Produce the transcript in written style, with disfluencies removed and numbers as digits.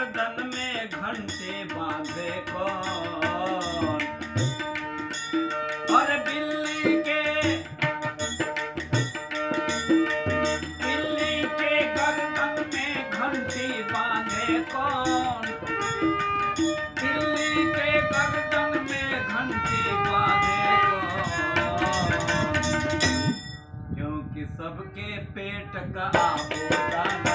गर्दन में घंटे बांधे कौन? और बिल्ली के गर्दन में घंटी बांधे कौन? बिल्ली के गर्दन में घंटी बांधे कौन? क्योंकि सबके पेट का होता